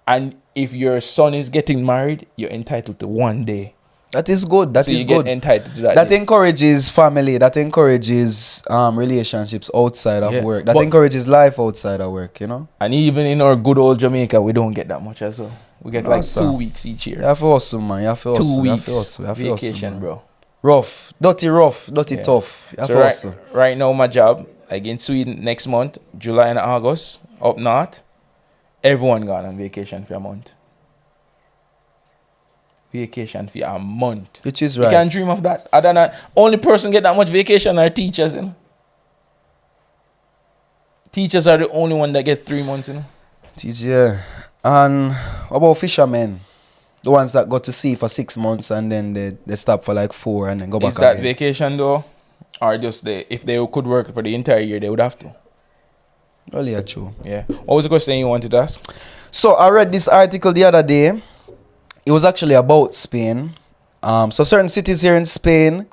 And if your son is getting married, you're entitled to 1 day. That is good. That So is you good. get entitled to that. That day. encourages family. That encourages relationships outside of Yeah, work. That but- encourages life outside of work, you know? And even in our good old Jamaica, we don't get that much as well. We get like sir. 2 weeks each year. You have to hustle, man. You have to 2 hustle. You have weeks to hustle. You have to hustle, vacation, man. bro. Rough. Dirty Yeah. tough. You have So to hustle. right now, my job, like in Sweden next month, July and August, up north, everyone gone on vacation for a month. Vacation for a month. Which is You right. can't dream of that. I don't know. Only person get that much vacation are teachers, you know. Teachers are the only one that get 3 months, you know. TJ. And what about fishermen? The ones that go to sea for 6 months and then they stop for like 4 and then go back Is that again. vacation though? Or just if they could work for the entire year, they would have to. Well, yeah, true. Yeah. What was the question you wanted to ask? So I read this article the other day. It was actually about Spain. So certain cities here in Spain,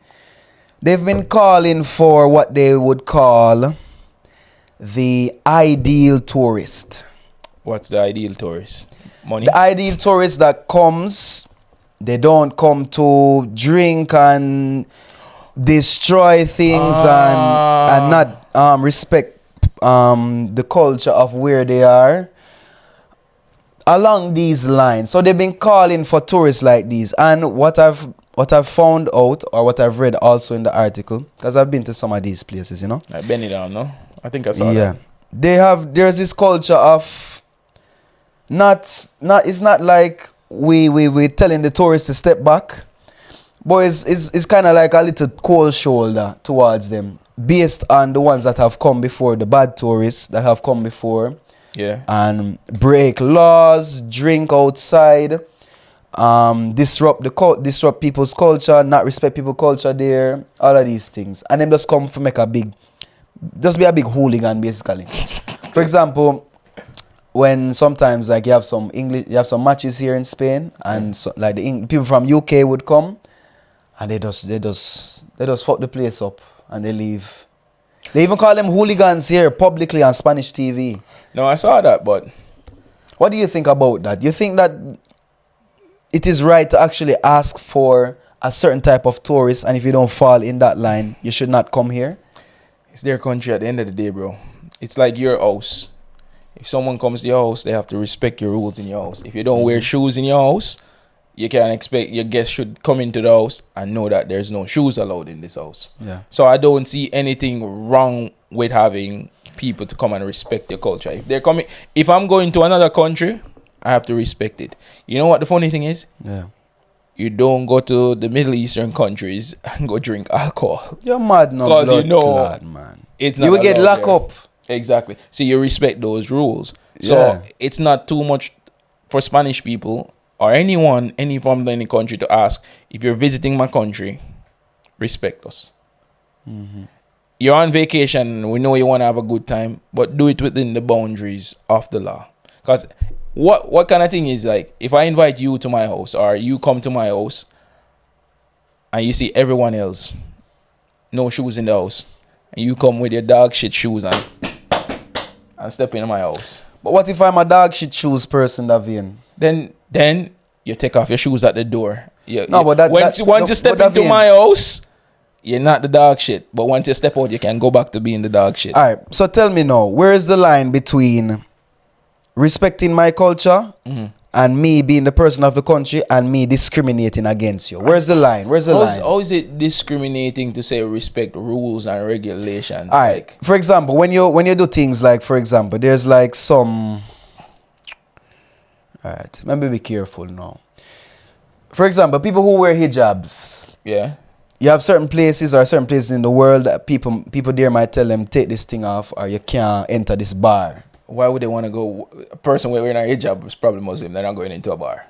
they've been calling for what they would call the ideal tourist. What's the ideal tourist? Money? The ideal tourist that comes, they don't come to drink and destroy things and not respect the culture of where they are. Along these lines, so they've been calling for tourists like these. And what I've found out, or what I've read also in the article, because I've been to some of these places, you know. Like Benidorm, no? I think I saw that. There's this culture of it's not like we telling the tourists to step back, but it's kind of like a little cold shoulder towards them, based on the ones that have come before, the bad tourists that have come before. Yeah. And break laws, drink outside, disrupt people's culture, not respect people's culture there, all of these things. And them just come to make be a big hooligan basically. For example, when sometimes like you have some matches here in Spain, and so, like people from UK would come, and they just fuck the place up and they leave. They even call them hooligans here publicly on Spanish TV. No, I saw that, but What do you think about that? You think that it is right to actually ask for a certain type of tourist, and if you don't fall in that line, you should not come here? it's their country at the end of the day, bro. It's like your house. If someone comes to your house, they have to respect your rules in your house. If you don't wear shoes in your house, you can expect your guests should come into the house and know that there's no shoes allowed in this house. Yeah. So I don't see anything wrong with having people to come and respect your culture. If I'm going to another country, I have to respect it. You know what the funny thing is? Yeah. You don't go to the Middle Eastern countries and go drink alcohol. You're mad no Because blood you know clot, man. It's not You will get allowed locked there. up. Exactly. So you respect those rules. So Yeah. it's not too much for Spanish people or anyone, any from any country to ask, if you're visiting my country, respect us. You're on vacation, we know you want to have a good time, but do it within the boundaries of the law. Because what kind of thing is like, if I invite you to my house or you come to my house and you see everyone else, no shoes in the house, and you come with your dog shit shoes and step into my house. But what if I'm a dog shit shoes person, Davian? Then you take off your shoes at the door. But Once you step into my house, you're not the dog shit. But once you step out, you can go back to being the dog shit. All right. So tell me now, where is the line between respecting my culture and me being the person of the country and me discriminating against you? Where's the line? How is it discriminating to say respect rules and regulations? All right. For example, when you do things like, for example, there's like some. All right. Let me be careful now. For example, people who wear hijabs. Yeah. You have certain places in the world that people there might tell them, take this thing off or you can't enter this bar. Why would they want to go? A person wearing a hijab is probably Muslim. They're not going into a bar.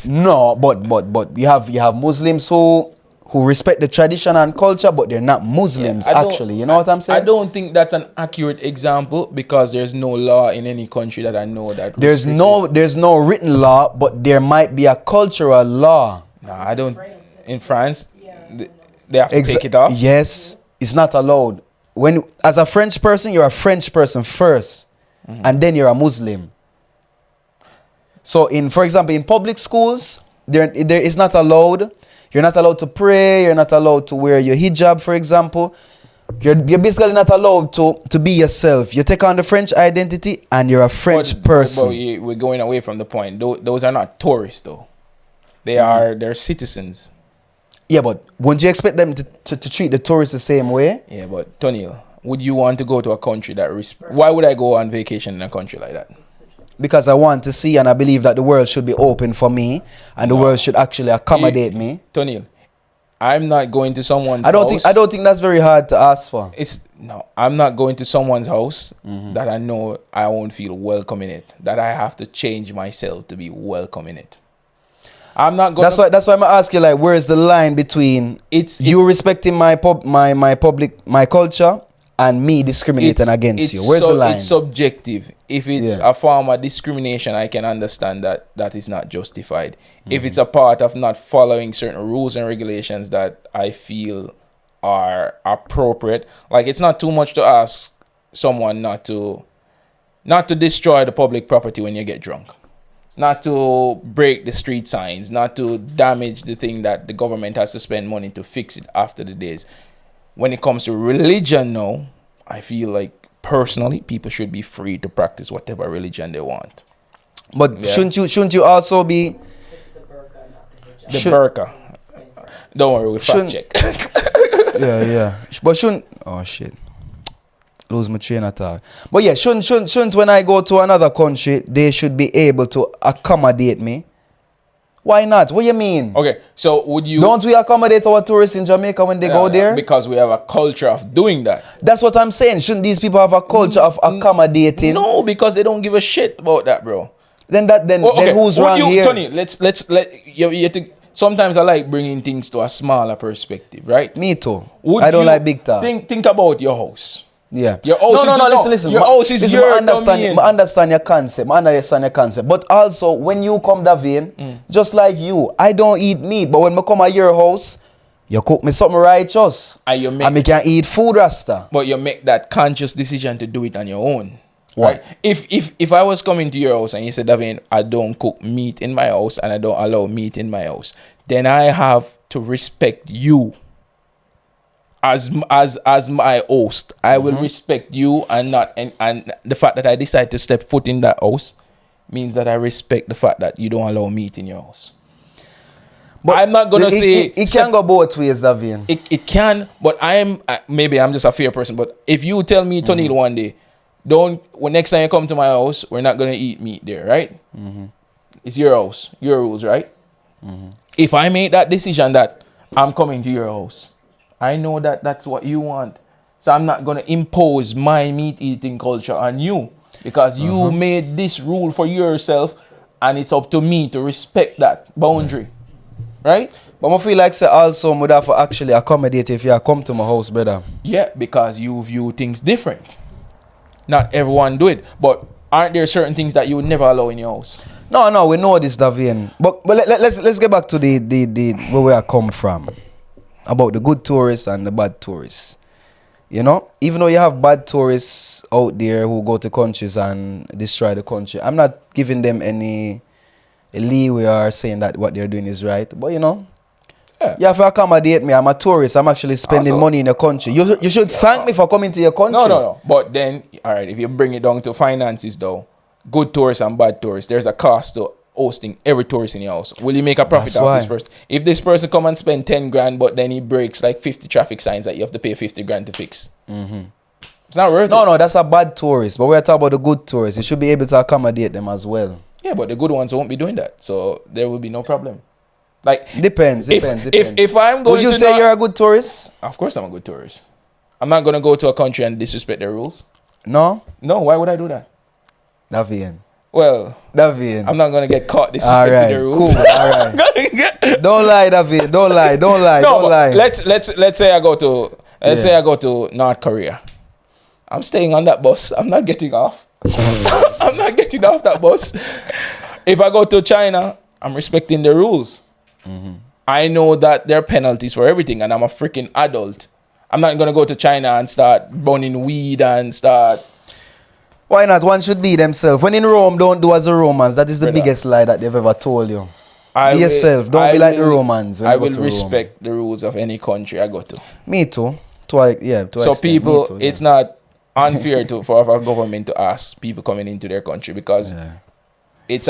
No, but you have Muslims who respect the tradition and culture, but they're not Muslims actually. You know what I'm saying? I don't think that's an accurate example because there's no law in any country that I know that. There's no written law, but there might be a cultural law. Nah, I don't. In France, they have to take it off. Yes, it's not allowed. When as a French person, you're a French person first, and then you're a Muslim. So for example, in public schools, there is not allowed. You're not allowed to pray. You're not allowed to wear your hijab, for example. You're basically not allowed to be yourself. You take on the French identity, and you're a French person. But we're going away from the point. Those are not tourists, though. They're citizens. Yeah, but wouldn't you expect them to treat the tourists the same way? Yeah, but Tonil, would you want to go to a country that why would I go on vacation in a country like that? Because I want to see and I believe that the world should be open for me and the world should actually accommodate me. Tonil, I'm not going to someone's house. I don't think that's very hard to ask for. I'm not going to someone's house that I know I won't feel welcome in it. That I have to change myself to be welcome in it. I'm not going. That's why I'm asking, like, where is the line between you respecting my culture and me discriminating against you? Where's the line? It's subjective. If it's a form of discrimination, I can understand that is not justified. If it's a part of not following certain rules and regulations that I feel are appropriate, like it's not too much to ask someone not to destroy the public property when you get drunk. Not to break the street signs, not to damage the thing that the government has to spend money to fix it after the days. When it comes to religion now, I feel like personally people should be free to practice whatever religion they want. But shouldn't you also be It's the burqa, not the hijab. The burqa. Don't worry, we fact check. Yeah. But shouldn't shit. Lose my train of thought. But yeah, shouldn't when I go to another country, they should be able to accommodate me? Why not? What do you mean? Okay, so don't we accommodate our tourists in Jamaica when they go there? Because we have a culture of doing that. That's what I'm saying. Shouldn't these people have a culture of accommodating? No, because they don't give a shit about that, bro. Then who's wrong here? Tony, sometimes I like bringing things to a smaller perspective, right? Me too. I don't like big talk. Think about your house. Yeah. Your house listen. Your house is your domain. I understand your concept. But also, when you come, Davin, just like you, I don't eat meat. But when I come at your house, you cook me something righteous. And me can eat food, Rasta. But you make that conscious decision to do it on your own. What? Right? If I was coming to your house and you said, Davin, I don't cook meat in my house and I don't allow meat in my house, then I have to respect you. As my host, I will respect you and the fact that I decide to step foot in that house means that I respect the fact that you don't allow meat in your house. But I'm not gonna say it can go both ways, Davian. It can, but maybe I'm just a fair person. But if you tell me, Tonil, one day, next time you come to my house, we're not gonna eat meat there, right? It's your house, your rules, right? If I make that decision that I'm coming to your house, I know that that's what you want, so I'm not gonna impose my meat eating culture on you because you made this rule for yourself, and it's up to me to respect that boundary. Right? But I feel like say also I would have to actually accommodate if you come to my house, brother. Yeah, because you view things different. Not everyone do it. But aren't there certain things that you would never allow in your house? No, we know this, Davian. But let's get back to the where we are come from. About the good tourists and the bad tourists. You know? Even though you have bad tourists out there who go to countries and destroy the country, I'm not giving them any leeway or saying that what they're doing is right, but you know, you have to accommodate me. I'm a tourist. I'm actually spending money in the country. You should thank me for coming to your country. No. But then, all right, if you bring it down to finances, though, good tourists and bad tourists, there's a cost to hosting every tourist in your house. Will you make a profit off this person? If this person come and spend 10 grand, but then he breaks like 50 traffic signs that you have to pay 50 grand to fix. It's not worth it. No, that's a bad tourist. But we're talking about the good tourists. You should be able to accommodate them as well. Yeah, but the good ones won't be doing that, so there will be no problem. Like depends. If I'm going, would you say you're a good tourist? Of course, I'm a good tourist. I'm not gonna go to a country and disrespect their rules. No. Why would I do that? Davian. Well, Davian. I'm not gonna get caught disrespecting the rules. Cool. All right. Don't lie, Davian. Don't lie. Don't lie. Let's say I go to North Korea. I'm staying on that bus. I'm not getting off. I'm not getting off that bus. If I go to China, I'm respecting the rules. I know that there are penalties for everything, and I'm a freaking adult. I'm not going to go to China and start burning weed and start... Why not? One should be themselves. When in Rome, don't do as the Romans. That is the biggest lie that they've ever told you. Be yourself. Don't be like the Romans. I will respect the rules of any country I go to. Me too. So people, it's not unfair for our government to ask people coming into their country because it's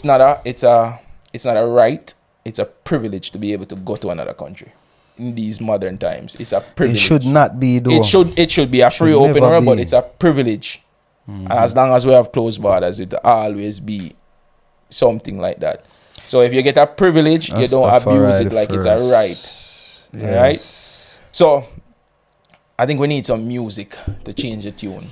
not a right, it's a privilege to be able to go to another country in these modern times. It's a privilege. It should not be though. It should be a free open world, but it's a privilege. And as long as we have closed borders, it will always be something like that. So if you get a privilege, you don't abuse it like it's a right. Yes. Right? So I think we need some music to change the tune.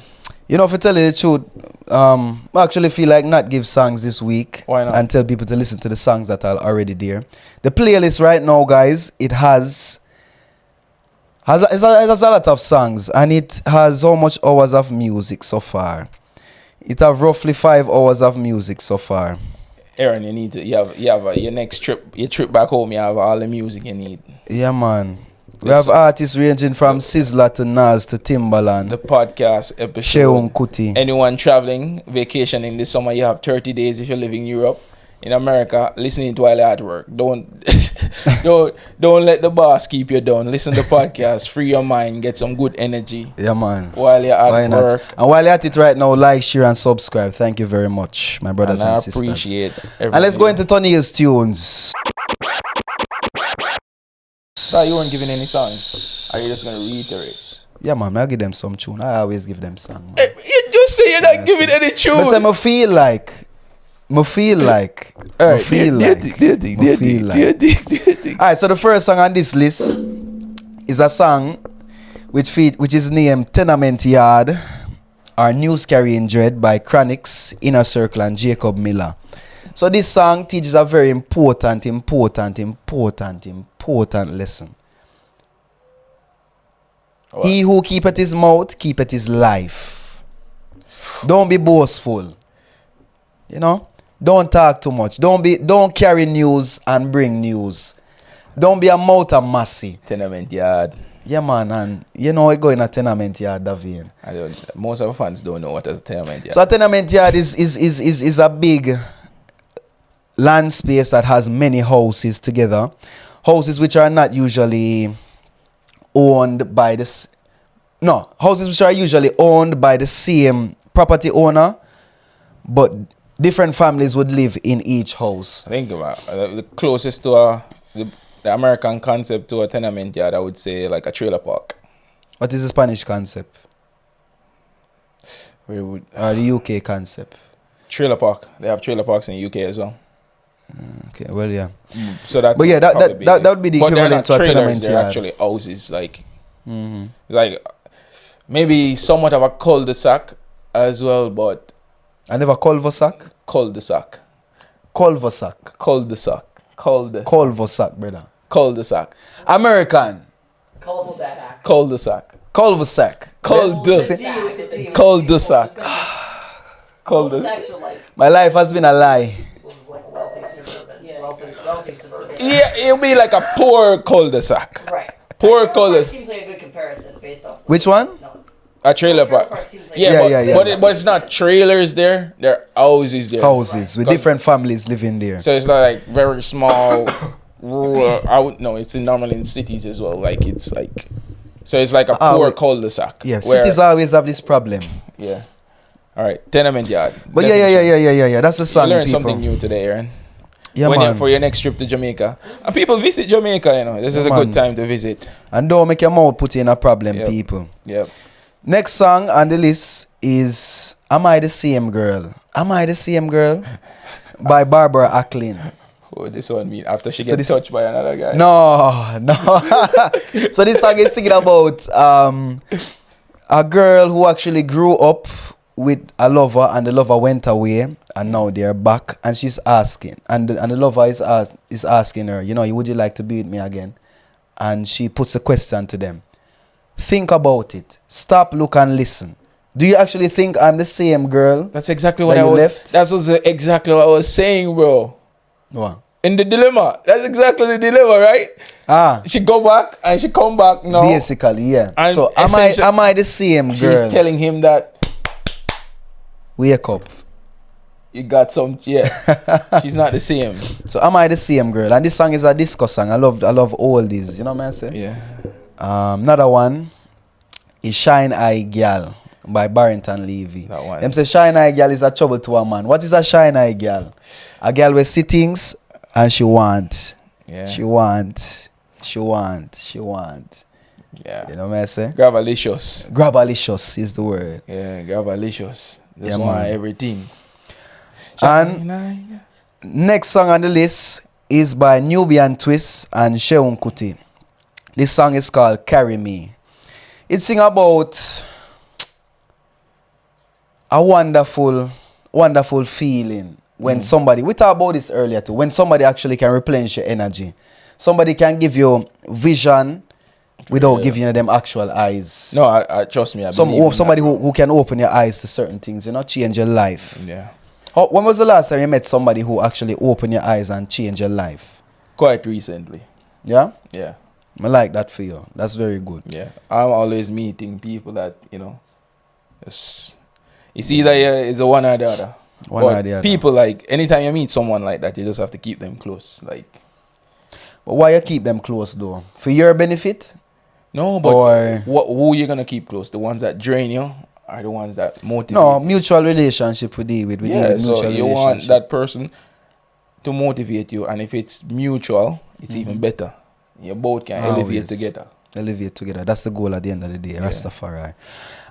You know, for telling the truth, I actually feel like not give songs this week. Why not? And tell people to listen to the songs that are already there. The playlist right now, guys, it has a lot of songs, and it has how much hours of music so far? It have roughly 5 hours of music so far. Aaron, you have your next trip, your trip back home, you have all the music you need. Yeah, man. We have artists ranging from Sizzla to Nas to Timbaland. The podcast episode. Sheung Kuti. Anyone traveling, vacationing this summer, you have 30 days if you're living in Europe. In America, listening to while you're at work. Don't let the boss keep you down. Listen to the podcast, free your mind, get some good energy. Yeah, man. While you're at work. And while you're at it right now, like, share, and subscribe. Thank you very much, my brothers and sisters. I appreciate everything. And let's go into Tony's tunes. So you weren't giving any songs? Are you just going to reiterate? Yeah, man, I'll give them some tune. I always give them song. You just say you're not giving any tune. But I feel like. Alright, so the first song on this list is a song which is named Tenement Yard or News Carrying Dread by Chronix, Inner Circle, and Jacob Miller. So this song teaches a very important lesson. What? He who keepeth his mouth keepeth his life. Don't be boastful. You know? Don't talk too much. Don't carry news and bring news. Don't be a mouth of massy. Tenement Yard. Yeah, man, and you know we go in a tenement yard, Davian. Most of our fans don't know what is a tenement yard. So a tenement yard is a big land space that has many houses together. Houses which are not usually owned by houses which are usually owned by the same property owner, but different families would live in each house. Think about the closest to the American concept to a tenement yard, I would say like a trailer park. What is the Spanish concept? Where would Or the UK concept? trailer park? They have trailer parks in the UK as well. Okay, well, yeah. So that But yeah, that would be the but they're equivalent not to a trailers, tenement they're yard. actually houses, like Mm-hmm. like maybe somewhat of a cul-de-sac as well, but I never cul-de-sac. cul-de-sac, Cul-de-sac. cul-de-sac, cul-de-sac, Cul-de-sac, brother. cul-de-sac, American. Cul-de-sac. cul-de-sac, Cul-de-sac. cul-de-sac, cul-de-sac, cul-de-sac. Cul-de-sacs are like My life has been a lie. Wealthy suburban. Yeah. Wealthy suburban. Yeah, it'll be like a poor cul-de-sac. Right. Poor Trailer park cul-de-sac. seems like a good comparison based off. Which one? No. A trailer Trailer park. park seems like Yeah, Yeah, but, yeah, yeah. But it's not trailers there. They're houses there. Houses with 'Cause- different families living there. So it's not like very small, rural. I would know it's normally in cities as well. Like it's like, so it's like a poor wait. cul-de-sac. Yeah, where- cities always have this problem. Yeah. All right, tenement yard. But yeah. That's the You song, learned people. something new today, Aaron. Yeah, when man. for your next trip to Jamaica, and people visit Jamaica. You know, this is a man. good time to visit. And don't make your mouth put you in a problem, Yep. people. Yep. Next song on the list is Am I the Same Girl? Am I the Same Girl? By Barbara Acklin. What would this one mean? After she So gets this- touched by another guy? No. So this song is singing about a girl who actually grew up with a lover and the lover went away and now they're back and she's asking and the lover is asking her, you know, would you like to be with me again? And she puts a question to them. Think about it. Stop, look and listen. Do you actually think I'm the same girl? That's exactly what That I you was. left? That was exactly what I was saying, bro. What? In the dilemma. That's exactly the dilemma, right? Ah, She go back and she come back now. basically, yeah. And So essentially- am I the same girl? She's telling him that Wake up. you got some. Yeah, she's not the same. So am I the same girl? And this song is a disco song. I love all these. You know what I say? Yeah. Another one is Shine Eye Girl by Barrington Levy. That one. Them say Shine Eye Girl is a trouble to a man. What is a Shine Eye Girl? A girl with sittings and she want. Yeah. She want. Yeah. You know what I say? Gravalicious. Grabalicious is the word. Yeah, gravalicious. This Yeah, one, man. everything. And next song on the list is by Nubian Twist and Sheun Kuti. This song is called Carry Me. It's sing about a wonderful feeling when somebody, we talked about this earlier too, when somebody actually can replenish your energy. Somebody can give you vision without Yeah. giving you them actual eyes. No, I trust me. I believe in Somebody that, who can open your eyes to certain things, change your life. bro. Yeah. When was the last time you met somebody who actually opened your eyes and changed your life? Quite recently. Yeah? Yeah. I like that for you. That's very good. Yeah. I'm always meeting people that, it's either it's a one or the other. One But or the other. people, like, anytime you meet someone like that, you just have to keep them close. Like, But why you keep them close though? For your benefit? no, but Or- who you gonna keep close? The ones that drain you are the ones that motivate No, you? mutual relationship we deal with. We deal Yeah, with so mutual you want relationship. that person to motivate you, and if it's mutual, it's even better. You both can elevate Always. together. Elevate together. That's the goal at the end of the day. Rastafari.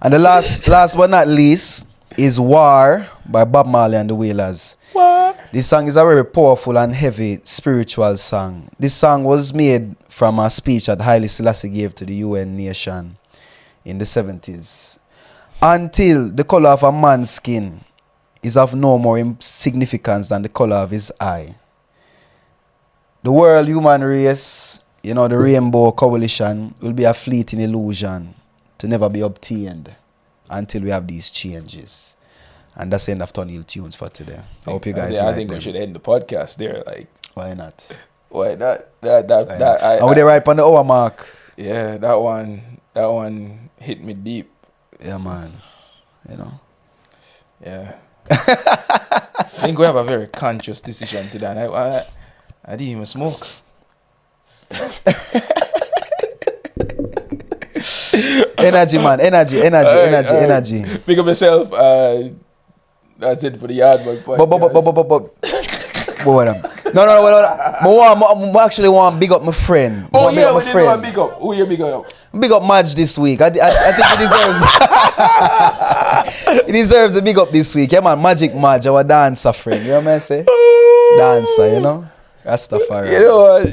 And the last but not least is War by Bob Marley and the Wailers. What? This song is a very powerful and heavy spiritual song. This song was made from a speech that Haile Selassie gave to the UN nation in the 70s. Until the color of a man's skin is of no more significance than the color of his eye. The world human race, the Rainbow Coalition, will be a fleeting illusion to never be obtained until we have these changes. And that's the end of Tunnel Tunes for today. I hope you guys I like think them. we should end the podcast there. Like, Why not? why that? Are we there right on the hour mark? Yeah, that one hit me deep. Yeah, man. Yeah. I think we have a very conscious decision today. And I didn't even smoke. Energy, man. Energy. Pick up yourself. That's it for the Yaadman Podcast. What No. I actually want to big up my friend. Oh yeah, we didn't want to big up. Who you big up? Big up Madge this week. I think he deserves. He deserves a big up this week. Yeah, man. Magic Madge, our dancer friend. You know what I say? Dancer, you know. Rastafari. You know what?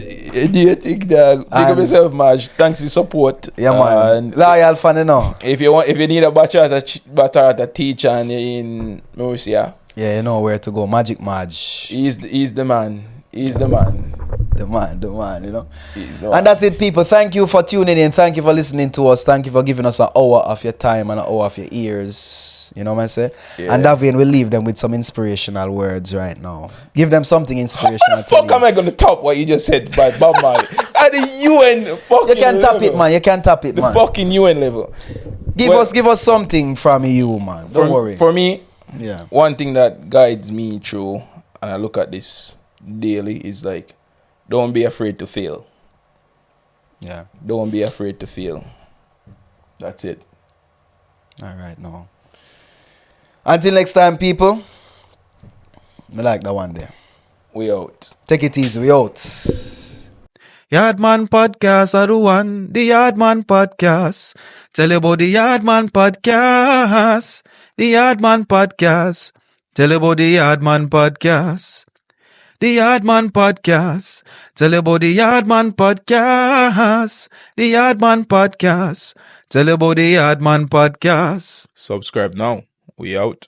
Do you think that big up yourself, Madge? Thanks for the support. Yeah, man. Loyal fan, you know. If you need a bachata teacher in Mauritius, yeah, you know where to go. Magic Madge. He's the man. He's the man. The man, you know. And that's it, people. Thank you for tuning in. Thank you for listening to us. Thank you for giving us an hour of your time and an hour of your ears. You know what I say? Yeah. And Davian will leave them with some inspirational words right now. Give them something inspirational. How the fuck am I going to top what you just said by Bob Marley? At the UN fucking You can tap it, man. You can tap it, man. The fucking UN level. Give us something from you, man. Don't worry. For me, yeah. One thing that guides me through, and I look at this daily, is like, don't be afraid to fail. Yeah. Don't be afraid to fail. That's it. All right, no. Until next time, people. I like that one there. We out. Take it easy. We out. Yaadman Podcast are the one. The Yaadman Podcast. Tell you about the Yaadman Podcast. The Yaadman Podcast. Tell you about the Yaadman Podcast. The Yaadman Podcast. Tell you about the Yaadman Podcast. The Yaadman Podcast. Tell you about the Yaadman Podcast. Subscribe now. We out.